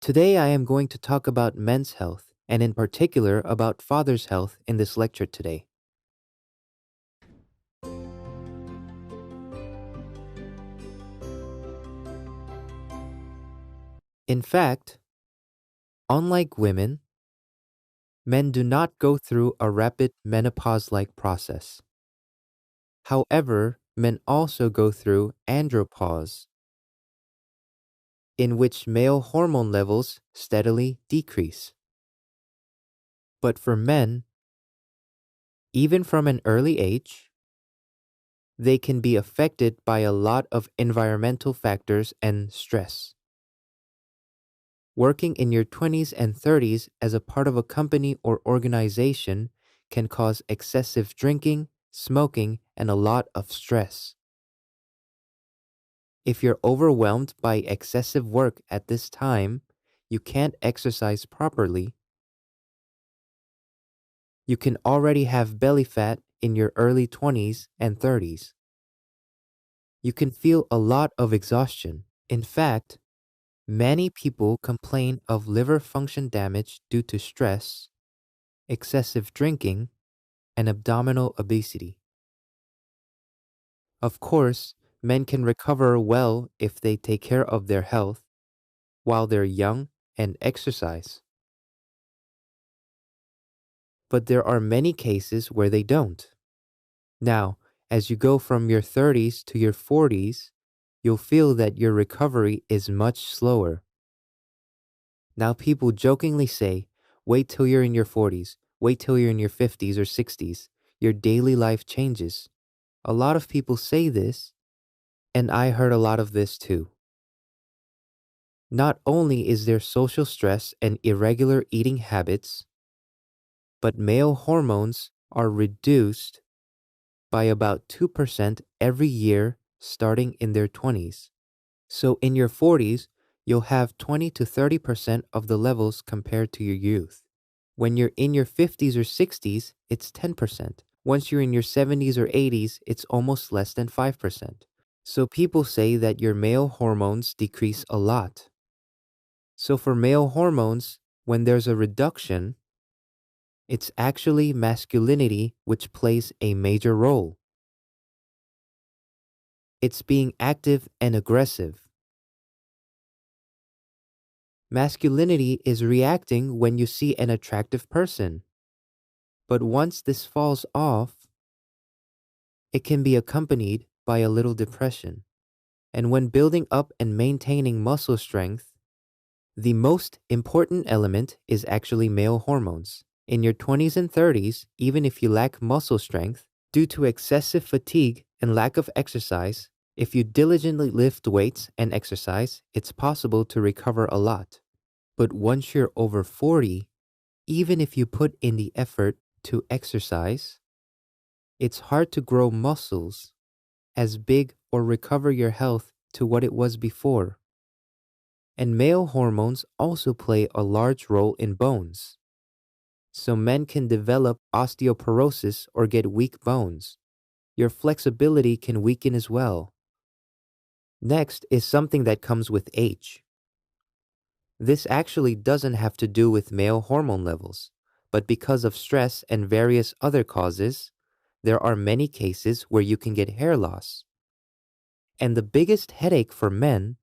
Today I am going to talk about men's health, and in particular about father's health in this lecture today. In fact, unlike women, men do not go through a rapid menopause-like process. However, men also go through andropause, in which male hormone levels steadily decrease. But for men, even from an early age, they can be affected by a lot of environmental factors and stress. Working in your 20s and 30s as a part of a company or organization can cause excessive drinking, smoking, and a lot of stress. If you're overwhelmed by excessive work at this time, you can't exercise properly. You can already have belly fat in your early 20s and 30s. You can feel a lot of exhaustion. In fact, many people complain of liver function damage due to stress, excessive drinking, and abdominal obesity. Of course, men can recover well if they take care of their health while they're young and exercise. But there are many cases where they don't. Now, as you go from your 30s to your 40s, you'll feel that your recovery is much slower. Now, people jokingly say, wait till you're in your 40s, wait till you're in your 50s or 60s, your daily life changes. A lot of people say this, and I heard a lot of this too. Not only is there social stress and irregular eating habits, but male hormones are reduced by about 2% every year starting in their 20s. So in your 40s, you'll have 20 to 30% of the levels compared to your youth. When you're in your 50s or 60s, it's 10%. Once you're in your 70s or 80s, it's almost less than 5%. So people say that your male hormones decrease a lot. So for male hormones, when there's a reduction, it's actually masculinity which plays a major role. It's being active and aggressive. Masculinity is reacting when you see an attractive person. But once this falls off, it can be accompanied by a little depression. And when building up and maintaining muscle strength, the most important element is actually male hormones. In your 20s and 30s, even if you lack muscle strength, due to excessive fatigue and lack of exercise, if you diligently lift weights and exercise, it's possible to recover a lot. But once you're over 40, even if you put in the effort to exercise, it's hard to grow muscles as big or recover your health to what it was before. And male hormones also play a large role in bones. So men can develop osteoporosis or get weak bones. Your flexibility can weaken as well. Next is something that comes with age. This actually doesn't have to do with male hormone levels, but because of stress and various other causes, there are many cases where you can get hair loss. And the biggest headache for men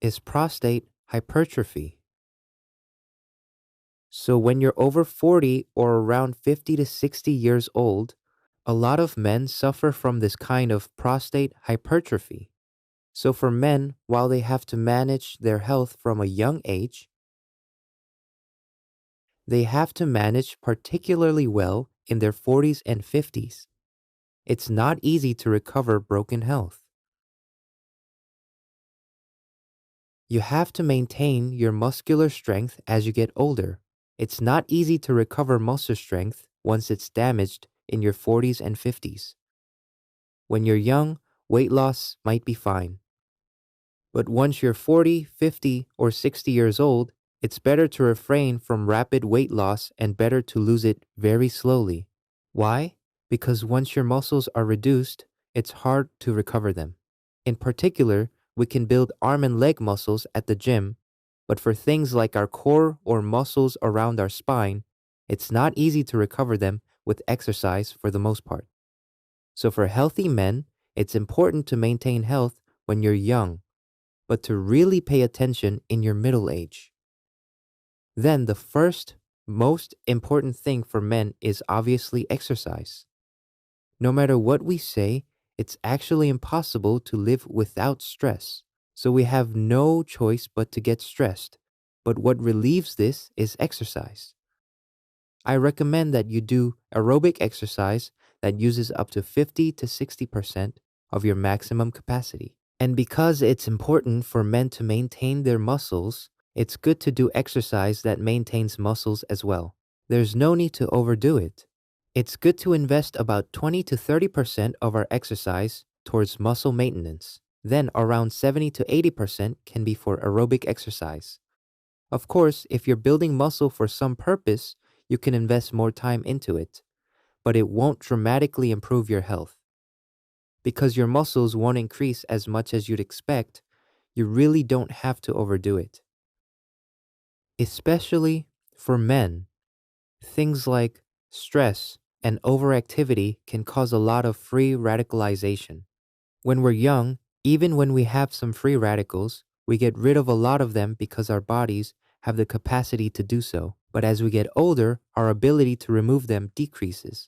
is prostate hypertrophy. So when you're over 40 or around 50 to 60 years old, a lot of men suffer from this kind of prostate hypertrophy. So for men, while they have to manage their health from a young age, they have to manage particularly well in their 40s and 50s. It's not easy to recover broken health. You have to maintain your muscular strength as you get older. It's not easy to recover muscle strength once it's damaged in your 40s and 50s. When you're young, weight loss might be fine. But once you're 40, 50, or 60 years old, it's better to refrain from rapid weight loss and better to lose it very slowly. Why? Because once your muscles are reduced, it's hard to recover them. In particular, we can build arm and leg muscles at the gym, But for things like our core or muscles around our spine, it's not easy to recover them with exercise for the most part. So for healthy men, it's important to maintain health when you're young, but to really pay attention in your middle age. Then the first most important thing for men is obviously exercise. No matter what we say, it's actually impossible to live without stress. So we have no choice but to get stressed. But what relieves this is exercise. I recommend that you do aerobic exercise that uses up to 50 to 60% of your maximum capacity. And because it's important for men to maintain their muscles, it's good to do exercise that maintains muscles as well. There's no need to overdo it. It's good to invest about 20 to 30% of our exercise towards muscle maintenance. Then around 70 to 80% can be for aerobic exercise. Of course, if you're building muscle for some purpose, you can invest more time into it, but it won't dramatically improve your health. Because your muscles won't increase as much as you'd expect, you really don't have to overdo it. Especially for men, things like stress and overactivity can cause a lot of free radicalization. When we're young, even when we have some free radicals, we get rid of a lot of them because our bodies have the capacity to do so. But as we get older, our ability to remove them decreases.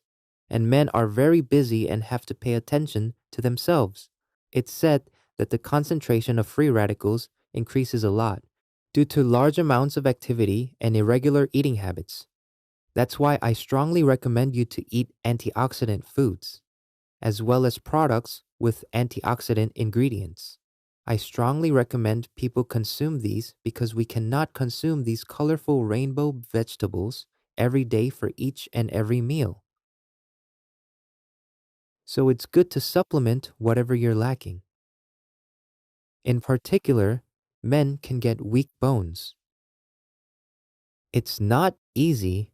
And men are very busy and have to pay attention to themselves. It's said that the concentration of free radicals increases a lot due to large amounts of activity and irregular eating habits. That's why I strongly recommend you to eat antioxidant foods, as well as products with antioxidant ingredients. I strongly recommend people consume these because we cannot consume these colorful rainbow vegetables every day for each and every meal. So it's good to supplement whatever you're lacking. In particular, men can get weak bones. It's not easy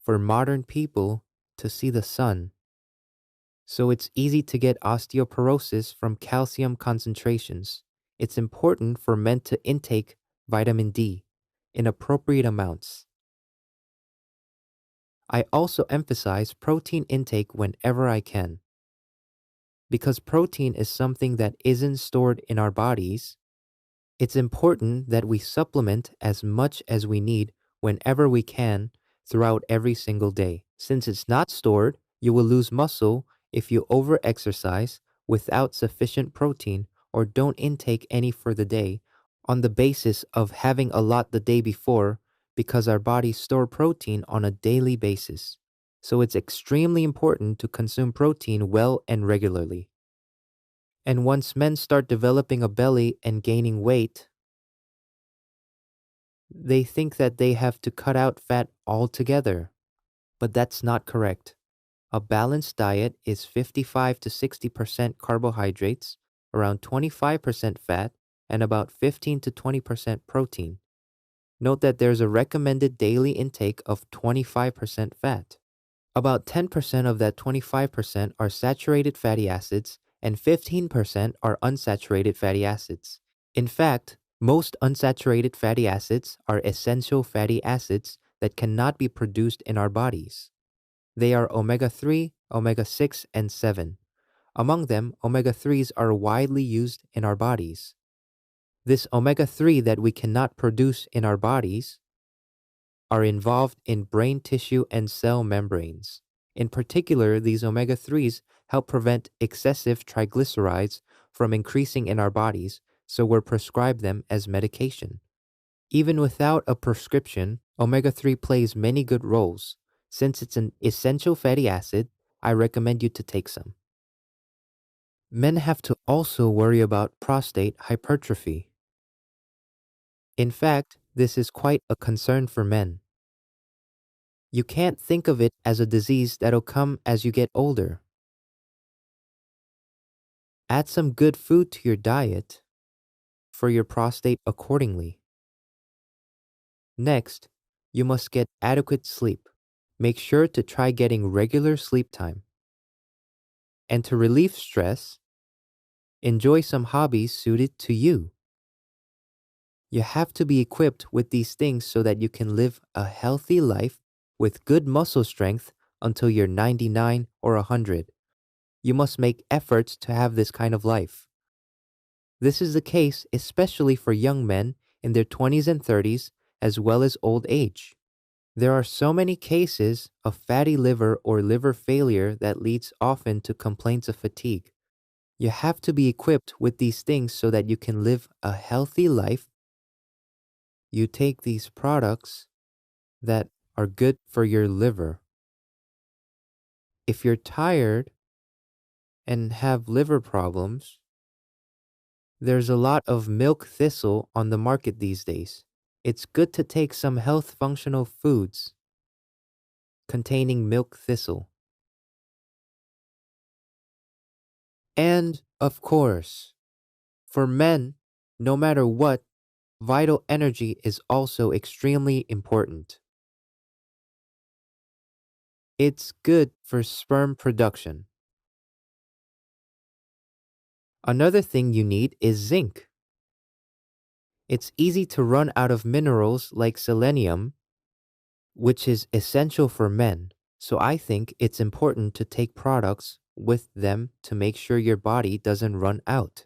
for modern people to see the sun, so it's easy to get osteoporosis from calcium concentrations. It's important for men to intake vitamin D in appropriate amounts. I also emphasize protein intake whenever I can. Because protein is something that isn't stored in our bodies, it's important that we supplement as much as we need whenever we can throughout every single day. Since it's not stored, you will lose muscle if you overexercise without sufficient protein or don't intake any for the day on the basis of having a lot the day before, because our bodies store protein on a daily basis. So it's extremely important to consume protein well and regularly. And once men start developing a belly and gaining weight, they think that they have to cut out fat altogether. But that's not correct. A balanced diet is 55 to 60% carbohydrates, around 25% fat, and about 15 to 20% protein. Note that there's a recommended daily intake of 25% fat. About 10% of that 25% are saturated fatty acids, and 15% are unsaturated fatty acids. In fact, most unsaturated fatty acids are essential fatty acids that cannot be produced in our bodies. They are omega-3, omega-6, and 7. Among them, omega-3s are widely used in our bodies. This omega-3 that we cannot produce in our bodies are involved in brain tissue and cell membranes. In particular, these omega-3s help prevent excessive triglycerides from increasing in our bodies, so we're prescribed them as medication. Even without a prescription, omega-3 plays many good roles. Since it's an essential fatty acid, I recommend you to take some. Men have to also worry about prostate hypertrophy. In fact, this is quite a concern for men. You can't think of it as a disease that'll come as you get older. Add some good food to your diet for your prostate accordingly. Next, you must get adequate sleep. Make sure to try getting regular sleep time. And to relieve stress, enjoy some hobbies suited to you. You have to be equipped with these things so that you can live a healthy life with good muscle strength until you're 99 or 100. You must make efforts to have this kind of life. This is the case especially for young men in their 20s and 30s, as well as old age. There are so many cases of fatty liver or liver failure that leads often to complaints of fatigue. You have to be equipped with these things so that you can live a healthy life. You take these products that are good for your liver. If you're tired and have liver problems, there's a lot of milk thistle on the market these days. It's good to take some health functional foods containing milk thistle. And, of course, for men, no matter what, vital energy is also extremely important. It's good for sperm production. Another thing you need is zinc. It's easy to run out of minerals like selenium, which is essential for men, so I think it's important to take products with them to make sure your body doesn't run out.